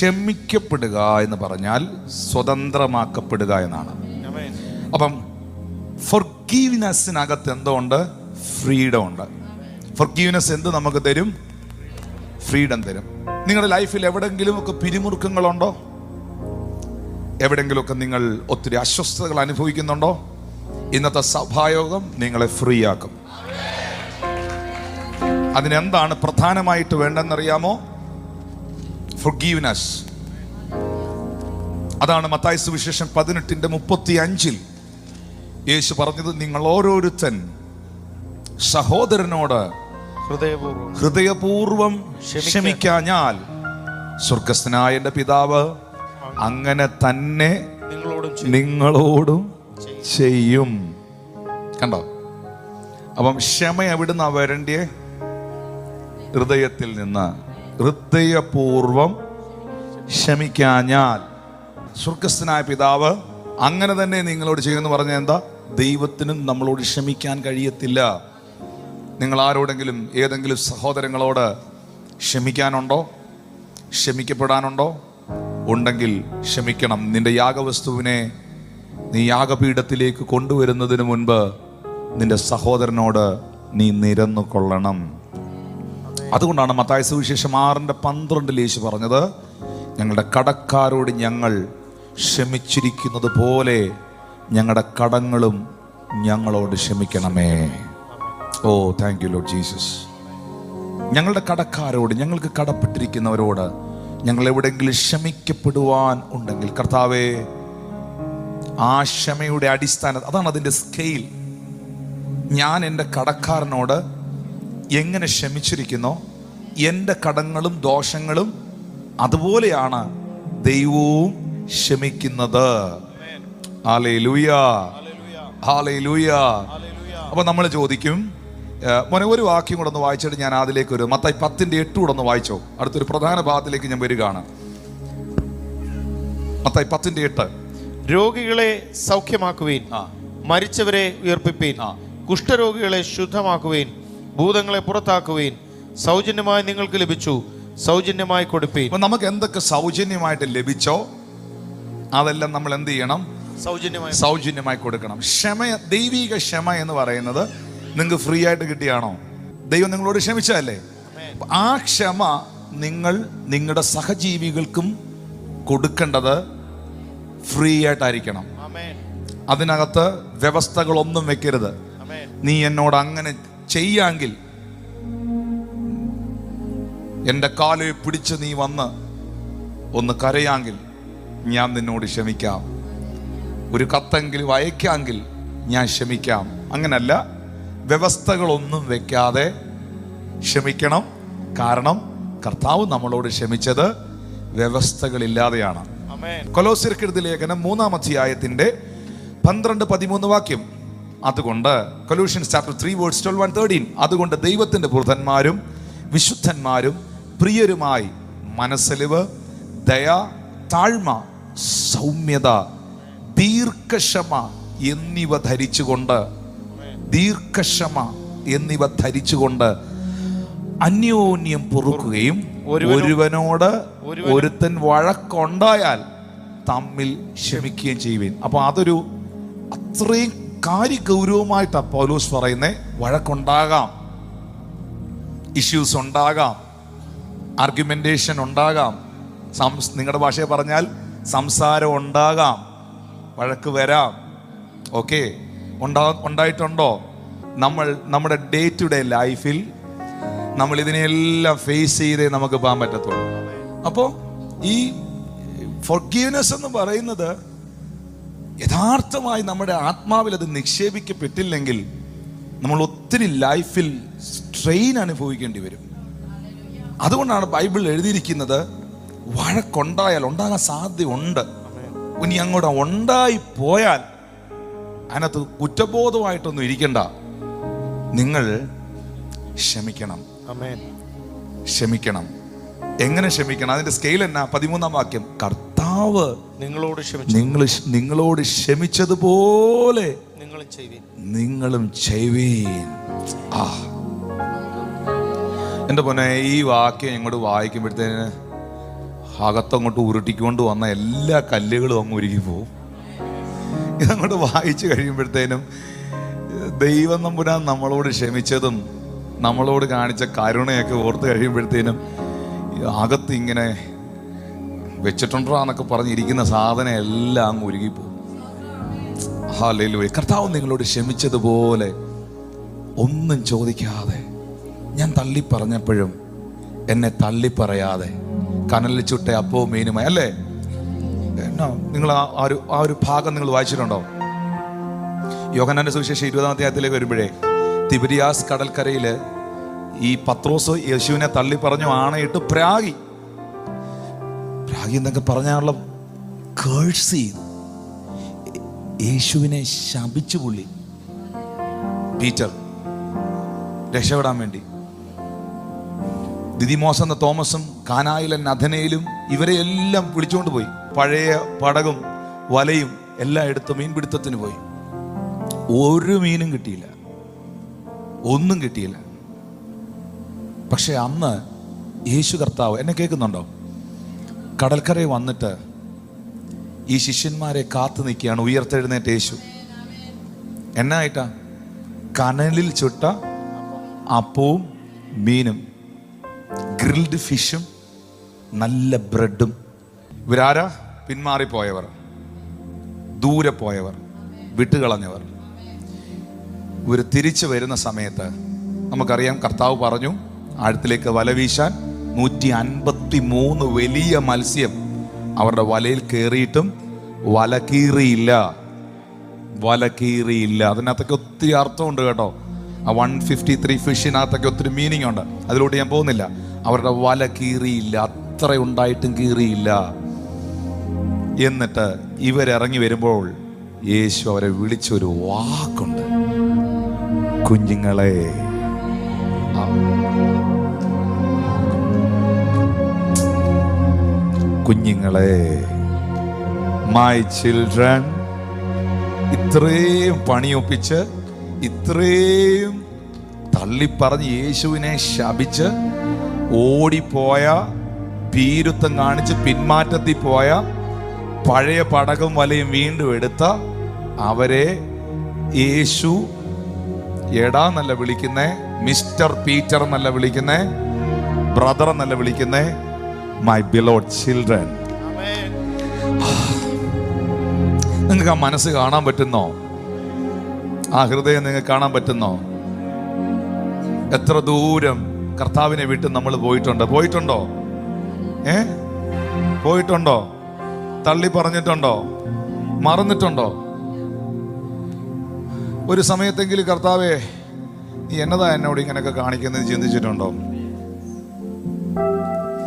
ക്ഷമിക്കപ്പെടുക എന്ന് പറഞ്ഞാൽ സ്വതന്ത്രമാക്കപ്പെടുക എന്നാണ്. അപ്പം ഫൊർഗീവ്നെസ്സിനകത്ത് എന്തുണ്ട്? ഫ്രീഡം ഉണ്ട്. ഫൊർഗീവ്നെസ് എന്ത് നമുക്ക് തരും? ഫ്രീഡം തരും. നിങ്ങളുടെ ലൈഫിൽ എവിടെങ്കിലും ഒക്കെ പിരിമുറുക്കങ്ങളുണ്ടോ? എവിടെങ്കിലുമൊക്കെ നിങ്ങൾ ഒത്തിരി അസ്വസ്ഥതകൾ അനുഭവിക്കുന്നുണ്ടോ? ഇന്നത്തെ സഭായോഗം നിങ്ങളെ ഫ്രീ ആക്കും. അതിനെന്താണ് പ്രധാനമായിട്ട് വേണ്ടെന്നറിയാമോ? ഫൊർഗീവ്നെസ്. അതാണ് മത്തായി സുവിശേഷം 18:35 യേശു പറഞ്ഞത്, നിങ്ങൾ ഓരോരുത്തൻ സഹോദരനോട് ഹൃദയപൂർവം ക്ഷമിക്കാഞ്ഞാൽ സ്വർഗസ്ഥനായ എൻ്റെ പിതാവ് അങ്ങനെ തന്നെ നിങ്ങളോടും ചെയ്യും. കണ്ടോ? അപ്പം ക്ഷമ എവിടുന്നാ വരണ്ടേ? ഹൃദയത്തിൽ നിന്ന്. ഹൃദയപൂർവം ക്ഷമിക്കാഞ്ഞാൽ സ്വർഗസ്ഥനായ പിതാവ് അങ്ങനെ തന്നെ നിങ്ങളോട് ചെയ്യുമെന്ന് പറഞ്ഞാൽ എന്താ? ദൈവത്തിനും നമ്മളോട് ക്ഷമിക്കാൻ കഴിയത്തില്ല. നിങ്ങൾ ആരോടെങ്കിലും ഏതെങ്കിലും സഹോദരങ്ങളോട് ക്ഷമിക്കാനുണ്ടോ? ക്ഷമിക്കപ്പെടാനുണ്ടോ? ഉണ്ടെങ്കിൽ ക്ഷമിക്കണം. നിന്റെ യാഗവസ്തുവിനെ നീ യാഗപീഠത്തിലേക്ക് കൊണ്ടുവരുന്നതിന് മുൻപ് നിന്റെ സഹോദരനോട് നീ നിരന്നു കൊള്ളണം. അതുകൊണ്ടാണ് മത്തായി സുവിശേഷം 6:12 യേശു പറഞ്ഞത്, ഞങ്ങളുടെ കടക്കാരോട് ഞങ്ങൾ ക്ഷമിച്ചിരിക്കുന്നത് പോലെ ഞങ്ങളുടെ കടങ്ങളും ഞങ്ങളോട് ക്ഷമിക്കണമേ. ഓ താങ്ക് യു ലോർഡ് ജീസസ്. ഞങ്ങളുടെ കടക്കാരോട്, ഞങ്ങൾക്ക് കടപ്പെട്ടിരിക്കുന്നവരോട് ഞങ്ങൾ എവിടെയെങ്കിലും ക്ഷമിക്കപ്പെടുവാൻ ഉണ്ടെങ്കിൽ, കർത്താവേ, ആ ക്ഷമയുടെ അടിസ്ഥാനം അതാണ് അതിൻ്റെ സ്കെയിൽ. ഞാൻ എൻ്റെ കടക്കാരനോട് എങ്ങനെ ക്ഷമിച്ചിരിക്കുന്നോ എൻ്റെ കടങ്ങളും ദോഷങ്ങളും അതുപോലെയാണ് ദൈവവും ക്ഷമിക്കുന്നത്. Hallelujah, hallelujah. അപ്പൊ നമ്മൾ ചോദിക്കും, മോനെ ഒരു വാക്യം കൂടെ ഒന്ന് വായിച്ചിട്ട് ഞാൻ അതിലേക്ക് വരും. മത്തായി 10:8 കൂടെ ഒന്ന് വായിച്ചോ. അടുത്തൊരു പ്രധാന ഭാഗത്തിലേക്ക് ഞാൻ വരികയാണ്. മത്തായി 10:8. രോഗികളെ സൗഖ്യമാക്കുവീൻ, മരിച്ചവരെ ഉയർപ്പിപ്പീൻ, കുഷ്ഠരോഗികളെ ശുദ്ധമാക്കുവീൻ, ഭൂതങ്ങളെ പുറത്താക്കുവീൻ. സൗജന്യമായി നിങ്ങൾക്ക് ലഭിച്ചു, സൗജന്യമായി കൊടുപ്പീൻ. നമുക്ക് എന്തൊക്കെ സൗജന്യമായിട്ട് ലഭിച്ചോ അതെല്ലാം നമ്മൾ എന്ത് ചെയ്യണം? സൗജന്യമായി കൊടുക്കണം. ക്ഷമ, ദൈവിക ക്ഷമ എന്ന് പറയുന്നത് നിങ്ങൾക്ക് ഫ്രീ ആയിട്ട് കിട്ടിയാണോ? ദൈവം നിങ്ങളോട് ക്ഷമിച്ചതല്ലേ? ആ ക്ഷമ നിങ്ങൾ നിങ്ങളുടെ സഹജീവികൾക്കും കൊടുക്കേണ്ടത് ഫ്രീ ആയിട്ടായിരിക്കണം. അതിനകത്ത് വ്യവസ്ഥകളൊന്നും വെക്കരുത്. നീ എന്നോട് അങ്ങനെ ചെയ്യാമെങ്കിൽ, എൻ്റെ കാലെ പിടിച്ച് നീ വന്ന് ഒന്ന് കരയാമെങ്കിൽ ഞാൻ നിന്നോട് ക്ഷമിക്കാം. ഒരു കത്തെങ്കിലും അയക്കാമെങ്കിൽ ഞാൻ ക്ഷമിക്കാം. അങ്ങനല്ല, വ്യവസ്ഥകളൊന്നും വെക്കാതെ ക്ഷമിക്കണം. കാരണം കർത്താവ് നമ്മളോട് ക്ഷമിച്ചത് വ്യവസ്ഥകളില്ലാതെയാണ്. കൊലോസ്യർക്കെഴുതിയ ലേഖനം 3-ാം അധ്യായത്തിന്റെ 12-13 വാക്യം. അതുകൊണ്ട് കൊലോഷ്യൻസ് ചാപ്റ്റർ 3:12-13, അതുകൊണ്ട് ദൈവത്തിന്റെ പുത്രന്മാരും വിശുദ്ധന്മാരും പ്രിയരുമായി മനസ്സലിവ്, ദയ, താഴ്മ, സൗമ്യത, ദീർഘക്ഷമ എന്നിവ ധരിച്ചുകൊണ്ട് അന്യോന്യം പൊറുക്കുകയും ഒരുവനോട് ഒരുത്തൻ വഴക്കുണ്ടായാൽ തമ്മിൽ ക്ഷമിക്കുകയും ചെയ്യുവിൻ. അപ്പൊ അതൊരു അത്രയും കാര്യഗൗരവമായിട്ടാണ് പൗലോസ് പറയുന്നത്. വഴക്കുണ്ടാകാം, ഇഷ്യൂസ് ഉണ്ടാകാം, ആർഗ്യുമെന്റേഷൻ ഉണ്ടാകാം, നിങ്ങളുടെ ഭാഷയെ പറഞ്ഞാൽ സംസാരം ഉണ്ടാകാം, വഴക്ക് വരാം. ഓക്കെ, ഉണ്ടായിട്ടുണ്ടോ? നമ്മുടെ ഡേ ടു ഡേ ലൈഫിൽ നമ്മൾ ഇതിനെല്ലാം ഫേസ് ചെയ്തേ നമുക്ക് പോകാൻ പറ്റത്തുള്ളൂ. അപ്പോൾ ഈ ഫോർഗീവ്നെസ് എന്ന് പറയുന്നത് യഥാർത്ഥമായി നമ്മുടെ ആത്മാവിൽ അത് നിക്ഷേപിക്കപ്പെട്ടില്ലെങ്കിൽ നമ്മൾ ഒത്തിരി ലൈഫിൽ സ്ട്രെയിൻ അനുഭവിക്കേണ്ടി വരും. അതുകൊണ്ടാണ് ബൈബിൾ എഴുതിയിരിക്കുന്നത്, വഴക്കുണ്ടായാൽ, ഉണ്ടാകാൻ സാധ്യതയുണ്ട്, ഇനി അങ്ങോട്ട് ഉണ്ടായി പോയാൽ അതിനകത്ത് കുറ്റബോധമായിട്ടൊന്നും ഇരിക്കണ്ട, നിങ്ങൾ ക്ഷമിക്കണം. ക്ഷമിക്കണം. എങ്ങനെ ക്ഷമിക്കണം? അതിന്റെ സ്കെയിൽ എന്നാ? 13-ാം വാക്യം, കർത്താവ് നിങ്ങളോട് ക്ഷമിച്ചതുപോലെ നിങ്ങളും ചെയ്യുവീൻ. എൻ്റെ പൊന്നെ, ഈ വാക്യം ഇങ്ങോട്ട് വായിക്കുമ്പോഴത്തേന് അകത്തങ്ങോട്ട് ഉരുട്ടിക്കൊണ്ട് വന്ന എല്ലാ കല്ലുകളും അങ്ങ് ഉരുകി പോവും. ഇതങ്ങോട്ട് വായിച്ചു കഴിയുമ്പോഴത്തേനും ദൈവം നമ്പുരാൻ നമ്മളോട് ക്ഷമിച്ചതും നമ്മളോട് കാണിച്ച കരുണയൊക്കെ ഓർത്ത് കഴിയുമ്പോഴത്തേനും അകത്ത് ഇങ്ങനെ വെച്ചിട്ടുണ്ടോ എന്നൊക്കെ പറഞ്ഞിരിക്കുന്ന സാധനം എല്ലാം അങ്ങ് ഉരുകിപ്പോവും. ഹല്ലേലൂയ. കർത്താവ് നിങ്ങളോട് ക്ഷമിച്ചതുപോലെ ഒന്നും ചോദിക്കാതെ, ഞാൻ തള്ളി പറഞ്ഞപ്പോഴും എന്നെ തള്ളി പറയാതെ, കനലിൽ ചുട്ട അപ്പവും മീനുമായി, അല്ലേ? എന്നാ നിങ്ങൾ ആ ഒരു ഭാഗം നിങ്ങൾ വായിച്ചിട്ടുണ്ടോ? യോഹന്നാന്റെ സുവിശേഷം 20-ാം അധ്യായത്തിലേക്ക് വരുമ്പോഴേ തിബരിയാസ് കടൽക്കരയില് ഈ പത്രോസ് യേശുവിനെ തള്ളി പറഞ്ഞു ആണയിട്ട് പ്രാഗി എന്നൊക്കെ പറഞ്ഞാലുള്ള കേഴ്സ് ചെയ്തു, യേശുവിനെ ശപിച്ചു പുള്ളി. പീറ്റർ രക്ഷപ്പെടാൻ വേണ്ടി ദിദിമോസ് എന്ന തോമസും കാനായിലെ നഥനയിലും ഇവരെ എല്ലാം വിളിച്ചുകൊണ്ട് പോയി. പഴയ പടകും വലയും എല്ലാം എടുത്ത് മീൻപിടുത്തത്തിന് പോയി. ഒരു മീനും കിട്ടിയില്ല, ഒന്നും കിട്ടിയില്ല. പക്ഷെ അന്ന് യേശു കർത്താവ്, എന്നെ കേൾക്കുന്നുണ്ടോ, കടൽക്കരയിൽ വന്നിട്ട് ഈ ശിഷ്യന്മാരെ കാത്തു നിൽക്കുകയാണ്. ഉയർത്തെഴുന്നേറ്റ യേശു എന്നായിട്ടാ? കനലിൽ ചുട്ട അപ്പവും മീനും, ഗ്രിൽഡ് ഫിഷും നല്ല ബ്രെഡും. ഇവരാരാ? പിന്മാറിപ്പോയവർ, ദൂരെ പോയവർ, വിട്ടുകളഞ്ഞവർ. ഇവർ തിരിച്ചു വരുന്ന സമയത്ത് നമുക്കറിയാം, കർത്താവ് പറഞ്ഞു ആഴത്തിലേക്ക് വല വീശാൻ. 153 വലിയ മത്സ്യം അവരുടെ വലയിൽ കയറിയിട്ടും വല കീറിയില്ല. അതിനകത്തൊക്കെ ഒത്തിരി അർത്ഥമുണ്ട് കേട്ടോ. ആ 153 ഫിഷിനകത്തൊക്കെ ഒത്തിരി മീനിങ് ഉണ്ട്. അതിലോട്ട് ഞാൻ പോകുന്നില്ല. അവരുടെ വല കീറിയില്ല, അത്ര ഉണ്ടായിട്ടും കീറിയില്ല. എന്നിട്ട് ഇവരിറങ്ങി വരുമ്പോൾ യേശു അവരെ വിളിച്ചൊരു വാക്കുണ്ട്, കുഞ്ഞുങ്ങളെ. കുഞ്ഞുങ്ങളെ, മൈ ചിൽഡ്രൻ. ഇത്രയും പണിയൊപ്പിച്ച്, ഇത്രയും തള്ളിപ്പറഞ്ഞ് യേശുവിനെ ശപിച്ച് ഓടിപ്പോയ, ഭീരുത്വം കാണിച്ച് പിന്മാറ്റത്തിൽ പോയ, പഴയ പടകം വലയും വീണ്ടും എടുത്ത അവരെ യേശു എടാ എന്നല്ല വിളിക്കുന്നേ, മിസ്റ്റർ പീറ്റർ എന്നല്ല വിളിക്കുന്നേ, ബ്രദർ എന്നല്ല വിളിക്കുന്നേ, മൈ ബിലോഡ് ചിൽഡ്രൻ. നിങ്ങൾക്ക് ആ മനസ്സ് കാണാൻ പറ്റുന്നോ? ആ ഹൃദയം നിങ്ങൾക്ക് കാണാൻ പറ്റുന്നോ? എത്ര ദൂരം കർത്താവിനെ വിട്ട് നമ്മൾ പോയിട്ടുണ്ടോ? പോയിട്ടുണ്ടോ? തള്ളി പറഞ്ഞിട്ടുണ്ടോ? മറന്നിട്ടുണ്ടോ? ഒരു സമയത്തെങ്കിലും കർത്താവേ നീ എന്നതാ എന്നോട് ഇങ്ങനെയൊക്കെ കാണിക്കുന്നത് ചിന്തിച്ചിട്ടുണ്ടോ?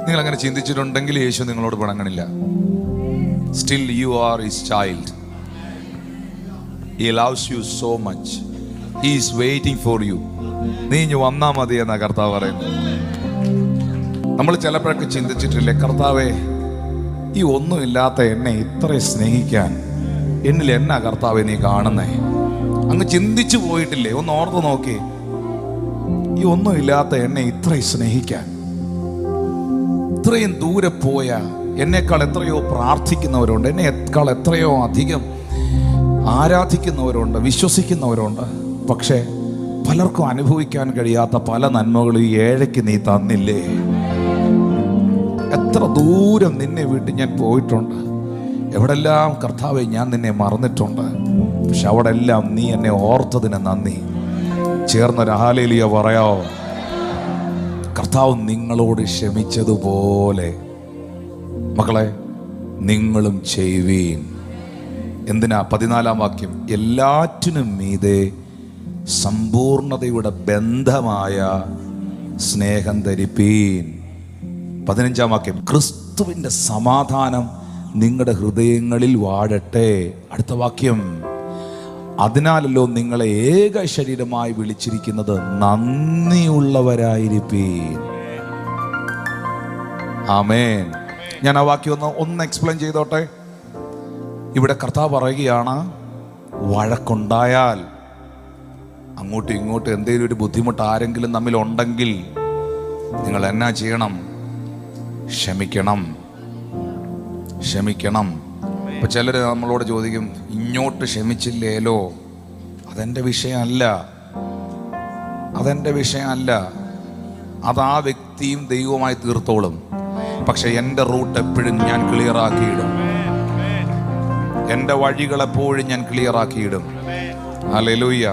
നിങ്ങൾ അങ്ങനെ ചിന്തിച്ചിട്ടുണ്ടെങ്കിൽ യേശു നിങ്ങളോട് പിണങ്ങണില്ല. Still you are his child. He loves you so much. He is waiting for you. നീ ഇനി വന്നാ മതി എന്നാ കർത്താവ് പറയുന്നത്. നമ്മൾ ചിലപ്പോഴൊക്കെ ചിന്തിച്ചിട്ടില്ലേ, കർത്താവേ ഈ ഒന്നുമില്ലാത്ത എന്നെ ഇത്ര സ്നേഹിക്കാൻ എന്നിൽ എന്നാ കർത്താവെ നീ കാണുന്നേ? അങ്ങ് ചിന്തിച്ചു പോയിട്ടില്ലേ? ഒന്ന് ഓർത്ത് നോക്കി. ഈ ഒന്നുമില്ലാത്ത എന്നെ ഇത്രയും സ്നേഹിക്കാൻ, ഇത്രയും ദൂരെ പോയ എന്നേക്കാൾ എത്രയോ പ്രാർത്ഥിക്കുന്നവരുണ്ട്, എന്നെക്കാൾ എത്രയോ അധികം ആരാധിക്കുന്നവരുണ്ട്, വിശ്വസിക്കുന്നവരുണ്ട്. പക്ഷെ പലർക്കും അനുഭവിക്കാൻ കഴിയാത്ത പല നന്മകളും ഈ ഏഴയ്ക്ക് നീ തന്നില്ലേ? എത്ര ദൂരം നിന്നെ വിട്ട് ഞാൻ പോയിട്ടുണ്ട്, എവിടെല്ലാം കർത്താവെ ഞാൻ നിന്നെ മറന്നിട്ടുണ്ട്. പക്ഷെ അവിടെ എല്ലാം നീ എന്നെ ഓർത്തതിന് നന്ദി. ചേർന്നൊരു ഹല്ലേലൂയ പറയാവോ? കർത്താവ് നിങ്ങളോട് ക്ഷമിച്ചതുപോലെ മക്കളെ നിങ്ങളും ചെയ്യുവീൻ. എന്തിനാ? 14-ാം വാക്യം, എല്ലാറ്റിനും മീതെ സമ്പൂർണതയുടെ ബന്ധമായ സ്നേഹം ധരിപ്പീൻ. 15-ാം വാക്യം, ക്രിസ്തുവിൻ്റെ സമാധാനം നിങ്ങളുടെ ഹൃദയങ്ങളിൽ വാഴട്ടെ. അടുത്ത വാക്യം, അതിനാലല്ലോ നിങ്ങളെ ഏക ശരീരമായി വിളിച്ചിരിക്കുന്നത്, നന്ദിയുള്ളവരായിരിപ്പീൻ. ആമേൻ. ഞാൻ ആ വാക്യം ഒന്ന് എക്സ്പ്ലെയിൻ ചെയ്തോട്ടെ. ഇവിടെ കർത്താവ് പറയുകയാണ്, വഴക്കുണ്ടായാൽ, അങ്ങോട്ടും ഇങ്ങോട്ടും എന്തെങ്കിലും ഒരു ബുദ്ധിമുട്ട് ആരെങ്കിലും തമ്മിൽ ഉണ്ടെങ്കിൽ നിങ്ങൾ എന്നാ ചെയ്യണം? ക്ഷമിക്കണം. ക്ഷമിക്കണം. ഇപ്പൊ ചിലർ നമ്മളോട് ചോദിക്കും, ഇങ്ങോട്ട് ക്ഷമിച്ചില്ലേലോ, അതെൻ്റെ വിഷയമല്ല, അതെൻ്റെ വിഷയമല്ല, അത് ആ വ്യക്തിയും ദൈവവുമായി തീർത്തോളും. പക്ഷെ എൻ്റെ റൂട്ട് എപ്പോഴും ഞാൻ ക്ലിയർ ആക്കിയിടും, എൻ്റെ വഴികളെപ്പോഴും ഞാൻ ക്ലിയർ ആക്കിയിടും. ഹല്ലേലൂയ.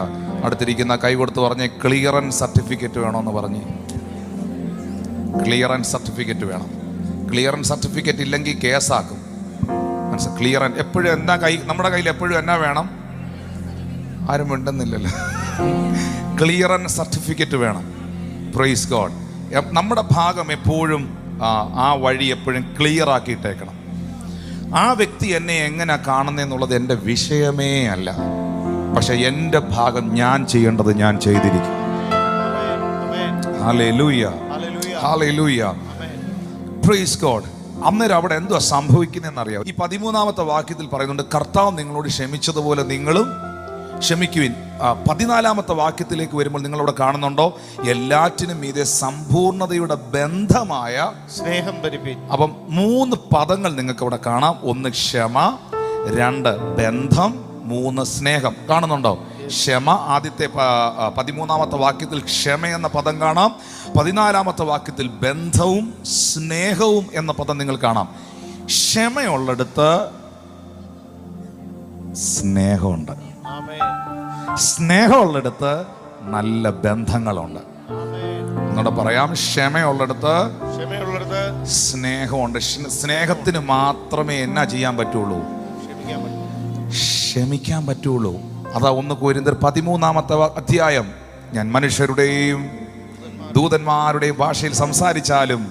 അടുത്തിരിക്കുന്ന കൈ കൊടുത്ത് പറഞ്ഞേ, ക്ലിയറൻസ് സർട്ടിഫിക്കറ്റ് വേണമെന്ന് പറഞ്ഞ്. ക്ലിയറൻസ് സർട്ടിഫിക്കറ്റ് വേണം. ക്ലിയറൻസ് സർട്ടിഫിക്കറ്റ് ഇല്ലെങ്കിൽ കേസാക്കും. മനസ്സിലായി? ക്ലിയറൻസ് എപ്പോഴും എന്നാ നമ്മുടെ കയ്യിൽ എപ്പോഴും എന്നാ വേണം? ആരും മിണ്ടുന്നില്ലല്ലോ. ക്ലിയറൻസ് സർട്ടിഫിക്കറ്റ് വേണം. Praise God. നമ്മുടെ ഭാഗം എപ്പോഴും ആ വഴി എപ്പോഴും ക്ലിയർ ആക്കിയിട്ടേക്കണം. ആ വ്യക്തി എന്നെ എങ്ങനെ കാണുന്നെന്നുള്ളത് എൻ്റെ വിഷയമേ അല്ല. പക്ഷെ എൻ്റെ ഭാഗം ഞാൻ ചെയ്യേണ്ടത് ഞാൻ ചെയ്തിരിക്കും. Hallelujah, hallelujah, praise God. അന്നേരം അവിടെ എന്തുവാ സംഭവിക്കുന്നതെന്നറിയാം. ഈ 13-ാമത്തെ വാക്യത്തിൽ പറയുന്നുണ്ട്, കർത്താവ് നിങ്ങളോട് ക്ഷമിച്ചതുപോലെ നിങ്ങളും ക്ഷമിക്കുവിൻ. 14-ാമത്തെ വാക്യത്തിലേക്ക് വരുമ്പോൾ നിങ്ങളവിടെ കാണുന്നുണ്ടോ, എല്ലാറ്റിനും മീതെ സമ്പൂർണതയുടെ ബന്ധമായ സ്നേഹം ധരിപ്പിൻ. അപ്പം 3 പദങ്ങൾ നിങ്ങൾക്ക് അവിടെ കാണാം. 1 ക്ഷമ, 2 ബന്ധം, 3 സ്നേഹം. കാണുന്നുണ്ടോ? ക്ഷമ, ആദ്യത്തെ 13-ാമത്തെ വാക്യത്തിൽ ക്ഷമ എന്ന പദം കാണാം. 14-ാമത്തെ വാക്യത്തിൽ ബന്ധവും സ്നേഹവും എന്ന പദം നിങ്ങൾ കാണാം. ക്ഷമയുള്ളിടത്ത് സ്നേഹമുണ്ട്, സ്നേഹമുള്ളിടത്ത് നല്ല ബന്ധങ്ങളുണ്ട്. എന്നോട് പറയാം, ക്ഷമയുള്ളിടത്ത് സ്നേഹമുണ്ട്. സ്നേഹത്തിന് മാത്രമേ എന്നാ ചെയ്യാൻ പറ്റുള്ളൂ? ക്ഷമിക്കാൻ പറ്റുള്ളൂ. അതാ 1 കൊരിന്ത്യർ 13-ാമത്തെ അധ്യായം, ഞാൻ മനുഷ്യരുടെയും ദൂതന്മാരുടെയും ഭാഷയിൽ സംസാരിച്ചാലും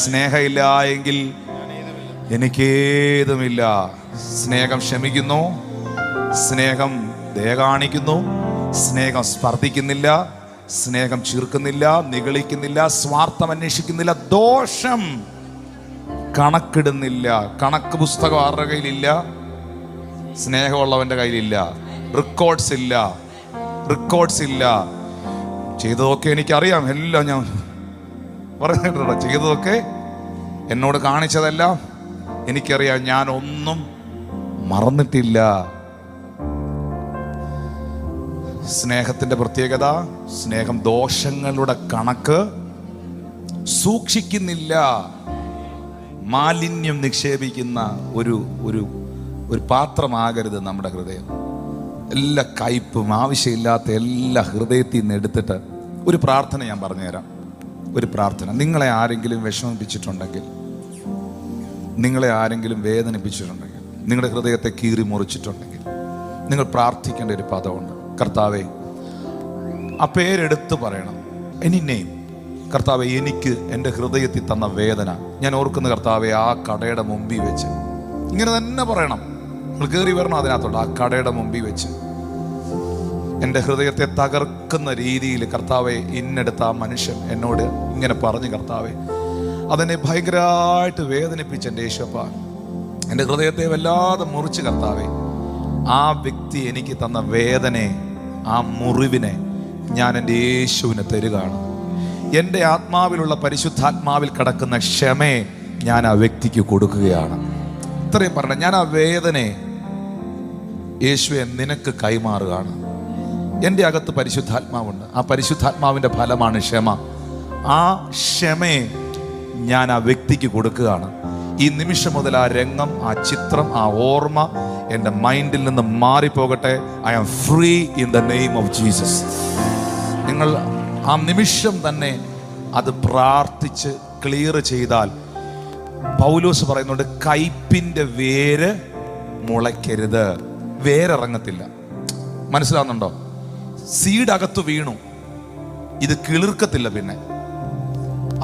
സ്നേഹമില്ല എങ്കിൽ എനിക്കേതുമില്ല. സ്നേഹം ക്ഷമിക്കുന്നു, സ്നേഹം ദയ കാണിക്കുന്നു, സ്നേഹം സ്പർദ്ധിക്കുന്നില്ല, സ്നേഹം ചീർക്കുന്നില്ല, നിഗളിക്കുന്നില്ല, സ്വാർത്ഥം അന്വേഷിക്കുന്നില്ല, ദോഷം കണക്കിടുന്നില്ല. കണക്ക് പുസ്തകം ആരുടെ കയ്യിലില്ല? സ്നേഹമുള്ളവൻ്റെ കയ്യിലില്ല. റെക്കോർഡ്സ് ഇല്ല, റെക്കോർഡ്സ് ഇല്ല. ചെയ്തതൊക്കെ എനിക്കറിയാം, എല്ലാം ഞാൻ പറഞ്ഞിട്ടുണ്ടോ? ചെയ്തതൊക്കെ എന്നോട് കാണിച്ചതെല്ലാം എനിക്കറിയാം, ഞാൻ ഒന്നും മറന്നിട്ടില്ല. സ്നേഹത്തിന്റെ പ്രത്യേകത, സ്നേഹം ദോഷങ്ങളുടെ കണക്ക് സൂക്ഷിക്കുന്നില്ല. മാലിന്യം നിക്ഷേപിക്കുന്ന ഒരു ഒരു ഒരു പാത്രമാകരുത് നമ്മുടെ ഹൃദയം. എല്ലാ കയ്പും ആവശ്യമില്ലാത്ത എല്ലാ ഹൃദയത്തിൽ നിന്ന് എടുത്തിട്ട് ഒരു പ്രാർത്ഥന ഞാൻ പറഞ്ഞുതരാം. ഒരു പ്രാർത്ഥന. നിങ്ങളെ ആരെങ്കിലും വിഷമിപ്പിച്ചിട്ടുണ്ടെങ്കിൽ, നിങ്ങളെ ആരെങ്കിലും വേദനിപ്പിച്ചിട്ടുണ്ടെങ്കിൽ, നിങ്ങളുടെ ഹൃദയത്തെ കീറി മുറിച്ചിട്ടുണ്ടെങ്കിൽ, നിങ്ങൾ പ്രാർത്ഥിക്കേണ്ട ഒരു പദമുണ്ട്. കർത്താവേ, ആ പേരെടുത്ത് പറയണം. Any name. കർത്താവെ, എനിക്ക് എൻ്റെ ഹൃദയത്തിൽ തന്ന വേദന ഞാൻ ഓർക്കുന്ന കർത്താവെ, ആ കടയുടെ മുമ്പിൽ വെച്ച് ഇങ്ങനെ തന്നെ പറയണം. നിങ്ങൾ കയറി വരണം അതിനകത്തോട്ട്. ആ കടയുടെ മുമ്പിൽ വെച്ച് എൻ്റെ ഹൃദയത്തെ തകർക്കുന്ന രീതിയിൽ കർത്താവെ, ഇന്നെടുത്ത ആ മനുഷ്യൻ എന്നോട് ഇങ്ങനെ പറഞ്ഞു കർത്താവെ, അതെന്നെ ഭയങ്കരമായിട്ട് വേദനിപ്പിച്ച് എൻ്റെ യേശുപ്പ, എൻ്റെ ഹൃദയത്തെ വല്ലാതെ മുറിച്ച് കർത്താവെ, ആ വ്യക്തി എനിക്ക് തന്ന വേദനയെ, ആ മുറിവിനെ ഞാൻ എൻ്റെ യേശുവിന് തരുകയാണ്. എൻ്റെ ആത്മാവിലുള്ള പരിശുദ്ധാത്മാവിൽ കിടക്കുന്ന ക്ഷമയെ ഞാൻ ആ വ്യക്തിക്ക് കൊടുക്കുകയാണ്. ഇത്രയും പറഞ്ഞ ഞാൻ ആ വേദനയെ യേശുവെ നിനക്ക് കൈമാറുകയാണ്. എൻ്റെ അകത്ത് പരിശുദ്ധാത്മാവുണ്ട്. ആ പരിശുദ്ധാത്മാവിൻ്റെ ഫലമാണ് ക്ഷമ. ആ ക്ഷമയെ ഞാൻ ആ വ്യക്തിക്ക് കൊടുക്കുകയാണ്. ഈ നിമിഷം മുതൽ ആ രംഗം, ആ ചിത്രം, ആ ഓർമ്മ എൻ്റെ മൈൻഡിൽ നിന്ന് മാറിപ്പോകട്ടെ. I am free in the name of Jesus. നിങ്ങൾ ആ നിമിഷം തന്നെ അത് പ്രാർത്ഥിച്ച് ക്ലിയർ ചെയ്താൽ, പൗലോസ് പറയുന്നുണ്ട്, കയ്പിൻ്റെ വേര് മുളയ്ക്കരുത്. വേരിറങ്ങത്തില്ല. മനസ്സിലാവുന്നുണ്ടോ? സീഡ് അകത്ത് വീണു, ഇത് കിളിർക്കത്തില്ല. പിന്നെ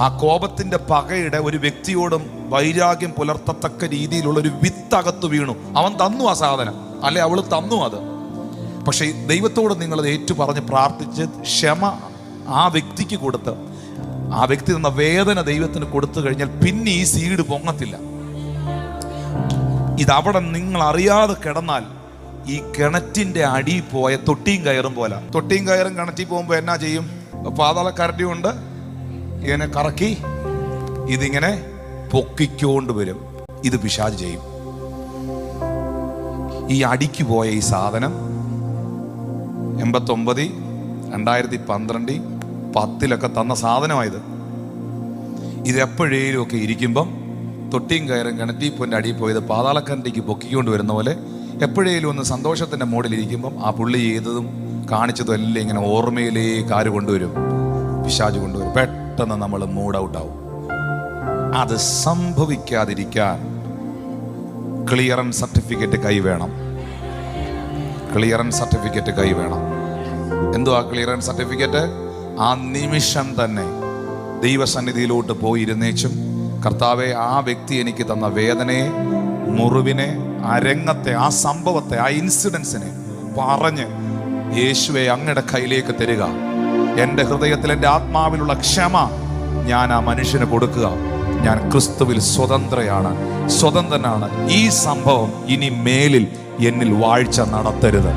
ആ കോപത്തിന്റെ പകയുടെ ഒരു വ്യക്തിയോടും വൈരാഗ്യം പുലർത്തത്തക്ക രീതിയിലുള്ള ഒരു വിത്ത് അകത്ത് വീണു. അവൻ തന്നു ആ സാധനം, അല്ലെ അവൾ തന്നു അത്. പക്ഷെ ദൈവത്തോട് നിങ്ങളത് ഏറ്റുപറഞ്ഞ് പ്രാർത്ഥിച്ച് ക്ഷമ ആ വ്യക്തിക്ക് കൊടുത്ത്, ആ വ്യക്തി തന്ന വേദന ദൈവത്തിന് കൊടുത്തു കഴിഞ്ഞാൽ പിന്നെ ഈ സീഡ് പൊങ്ങത്തില്ല. ഇതവിടെ നിങ്ങൾ അറിയാതെ കിടന്നാൽ ഈ കിണറ്റിന്റെ അടി പോയ തൊട്ടിയും കയറും പോലെ. തൊട്ടിയും കയറും കിണറ്റിൽ പോകുമ്പോൾ എന്നാ ചെയ്യും? പാതാളക്കരടി കൊണ്ട് ഇങ്ങനെ കറക്കി ഇതിങ്ങനെ പൊക്കിക്കൊണ്ട് വരും. ഇത് പിശാച് ചെയ്യും. ഈ അടിക്ക് പോയ ഈ സാധനം 89, 2012, 10 തന്ന സാധനമായത്. ഇതെപ്പോഴേലും ഒക്കെ ഇരിക്കുമ്പം തൊട്ടിയും കയറും കിണറ്റിപ്പോൻ്റെ അടിയിൽ പോയത് പാതാളക്കരണ്ടിക്ക് പൊക്കിക്കൊണ്ട് വരുന്ന പോലെ എപ്പോഴേലും ഒന്ന് സന്തോഷത്തിൻ്റെ മോഡിലിരിക്കുമ്പം ആ പുള്ളി ചെയ്തതും കാണിച്ചതും എല്ലാം ഇങ്ങനെ ഓർമ്മയിലേക്ക് ആര് കൊണ്ടുവരും? പിശാച് കൊണ്ടുവരും. പെട്ടെന്ന് നമ്മൾ മൂഡ് ഔട്ട് ആവും. അത് സംഭവിക്കാതിരിക്കാൻ ക്ലിയറൻസ് സർട്ടിഫിക്കറ്റ് കൈ വേണം. ക്ലിയറൻസ് സർട്ടിഫിക്കറ്റ് കൈ വേണം. എന്തുവാ ക്ലിയറൻസ് സർട്ടിഫിക്കറ്റ്? ആ നിമിഷം തന്നെ ദൈവസന്നിധിയിലോട്ട് പോയിരുന്നേച്ചും കർത്താവെ, ആ വ്യക്തി എനിക്ക് തന്ന വേദനയെ, മുറിവിനെ, അരങ്ങത്തെ, ആ സംഭവത്തെ, ആ ഇൻസിഡൻസിനെ പറഞ്ഞ് യേശുവെ അങ്ങയുടെ കയ്യിലേക്ക് തരിക. എൻ്റെ ഹൃദയത്തിൽ, എൻ്റെ ആത്മാവിലുള്ള ക്ഷമ ഞാൻ ആ മനുഷ്യന് കൊടുക്കുക. ഞാൻ ക്രിസ്തുവിൽ സ്വതന്ത്രനാണ്. ഈ സംഭവം ഇനി മേലിൽ എന്നിൽ വാഴ്ച നടത്തരുത്.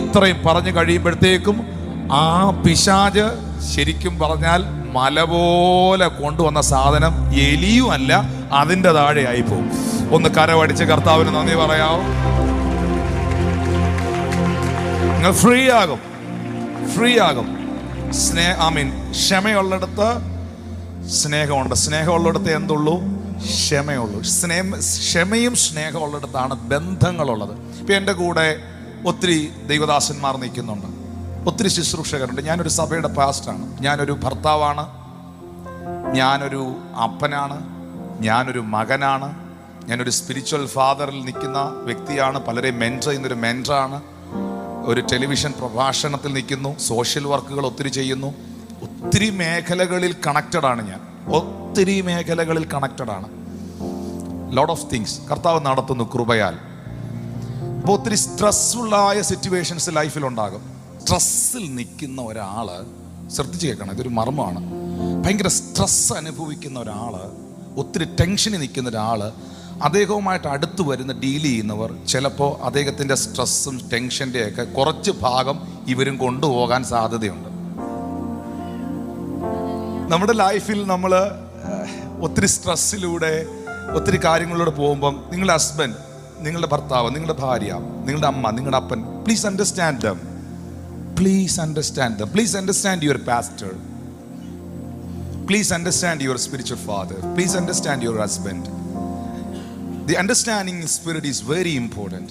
ഇത്രയും പറഞ്ഞു കഴിയുമ്പോഴത്തേക്കും ആ പിശാച് ശരിക്കും പറഞ്ഞാൽ മല പോലെ കൊണ്ടുവന്ന സാധനം എലിയും അല്ല, അതിൻ്റെ താഴെ ആയിപ്പോവും. ഒന്ന് കരവടിച്ച് കർത്താവിന് നന്ദി പറയാവോ? നിങ്ങൾ ഫ്രീ ആകും. ക്ഷമയുള്ളിടത്ത് സ്നേഹമുണ്ട്. സ്നേഹമുള്ളിടത്ത് എന്തുള്ളൂ? ക്ഷമയുള്ളൂ. ക്ഷമയും സ്നേഹമുള്ളിടത്താണ് ബന്ധങ്ങളുള്ളത്. ഇപ്പം എൻ്റെ കൂടെ ഒത്തിരി ദൈവദാസന്മാർ നിൽക്കുന്നുണ്ട്, ഒത്തിരി ശുശ്രൂഷകരുണ്ട്. ഞാനൊരു സഭയുടെ പാസ്റ്ററാണ്, ഞാനൊരു ഭർത്താവാണ്, ഞാനൊരു അപ്പനാണ്, ഞാനൊരു മകനാണ്, ഞാനൊരു സ്പിരിച്വൽ ഫാദറിൽ നിൽക്കുന്ന വ്യക്തിയാണ്, പലരെയും മെൻറ്റർ ചെയ്യുന്നൊരു മെൻറ്ററാണ്, ഒരു ടെലിവിഷൻ പ്രഭാഷണത്തിൽ നിൽക്കുന്നു, സോഷ്യൽ വർക്കുകൾ ഒത്തിരി ചെയ്യുന്നു. ഒത്തിരി മേഖലകളിൽ കണക്റ്റഡാണ് ഞാൻ. ലോട്ട് ഓഫ് തിങ്സ് കർത്താവ് നടത്തുന്നു കൃപയാൽ. അപ്പോൾ ഒത്തിരി സ്ട്രെസ്ഫുള്ളായ സിറ്റുവേഷൻസ് ലൈഫിലുണ്ടാകും. സ്ട്രെസ്സിൽ നിൽക്കുന്ന ഒരാൾ, ശ്രദ്ധിച്ച് കേൾക്കണം, ഇതൊരു മർമ്മമാണ്. ഭയങ്കര സ്ട്രെസ് അനുഭവിക്കുന്ന ഒരാൾ, ഒത്തിരി ടെൻഷനിൽ നിൽക്കുന്ന ഒരാൾ, അദ്ദേഹവുമായിട്ട് അടുത്ത് വരുന്ന ഡീൽ ചെയ്യുന്നവർ ചിലപ്പോൾ അദ്ദേഹത്തിൻ്റെ സ്ട്രെസ്സും ടെൻഷൻ്റെയൊക്കെ കുറച്ച് ഭാഗം ഇവരും കൊണ്ടുപോകാൻ സാധ്യതയുണ്ട്. നമ്മുടെ ലൈഫിൽ നമ്മൾ ഒത്തിരി സ്ട്രെസ്സിലൂടെ, ഒത്തിരി കാര്യങ്ങളിലൂടെ പോകുമ്പം നിങ്ങളുടെ ഹസ്ബൻഡ്, നിങ്ങളുടെ ഭർത്താവ്, നിങ്ങളുടെ ഭാര്യ, നിങ്ങളുടെ അമ്മ, നിങ്ങളുടെ അപ്പൻ, please understand dum. Please understand your pastor. Please understand your spiritual father. Please understand your husband. The understanding spirit is very important.